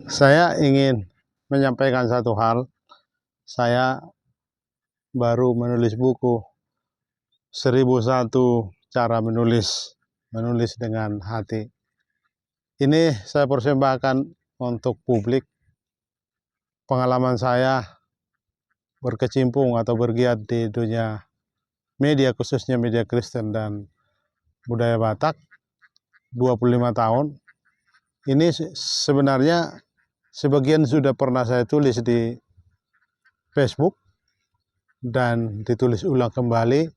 Saya ingin menyampaikan satu hal. Saya baru menulis buku 1001 cara menulis dengan hati. Ini saya persembahkan untuk publik. Pengalaman saya berkecimpung atau bergiat di dunia media, khususnya media Kristen dan budaya Batak 25 tahun. Ini sebenarnya sebagian sudah pernah saya tulis di Facebook dan ditulis ulang kembali.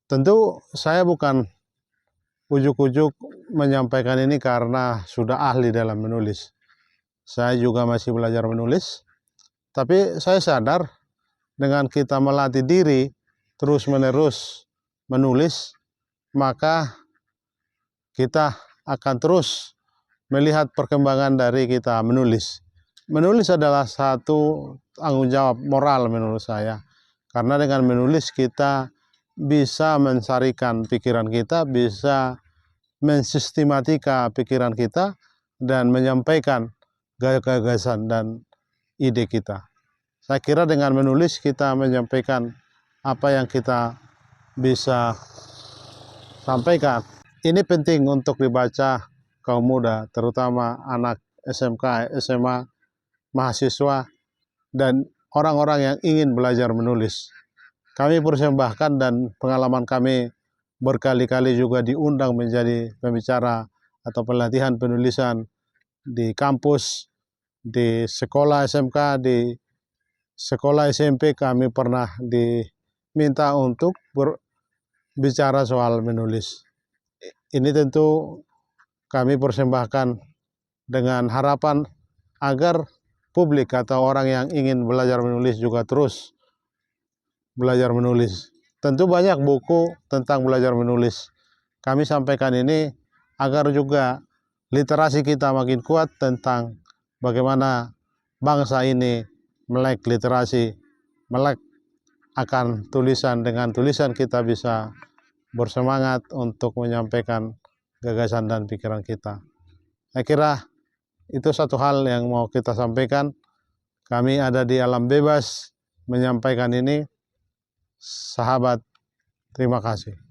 Tentu saya bukan ujuk-ujuk menyampaikan ini karena sudah ahli dalam menulis. Saya juga masih belajar menulis, tapi saya sadar dengan kita melatih diri terus-menerus menulis, maka kita akan terus melihat perkembangan dari kita menulis. Menulis adalah satu tanggung jawab moral menurut saya, karena dengan menulis kita bisa mensarikan pikiran kita, bisa mensistematika pikiran kita, dan menyampaikan gagasan dan ide kita. Saya kira dengan menulis kita menyampaikan apa yang kita bisa sampaikan. Ini penting untuk dibaca kaum muda, terutama anak SMK, SMA, mahasiswa, dan orang-orang yang ingin belajar menulis. Kami persembahkan dan pengalaman kami berkali-kali juga diundang menjadi pembicara atau pelatihan penulisan di kampus, di sekolah SMK, di sekolah SMP. Kami pernah diminta untuk berbicara soal menulis. Ini tentu kami persembahkan dengan harapan agar publik atau orang yang ingin belajar menulis juga terus belajar menulis. Tentu banyak buku tentang belajar menulis. Kami sampaikan ini agar juga literasi kita makin kuat tentang bagaimana bangsa ini melek literasi, melek akan tulisan. Dengan tulisan kita bisa bersemangat untuk menyampaikan gagasan dan pikiran kita. Saya kira itu satu hal yang mau kita sampaikan. Kami ada di alam bebas menyampaikan ini. Sahabat, terima kasih.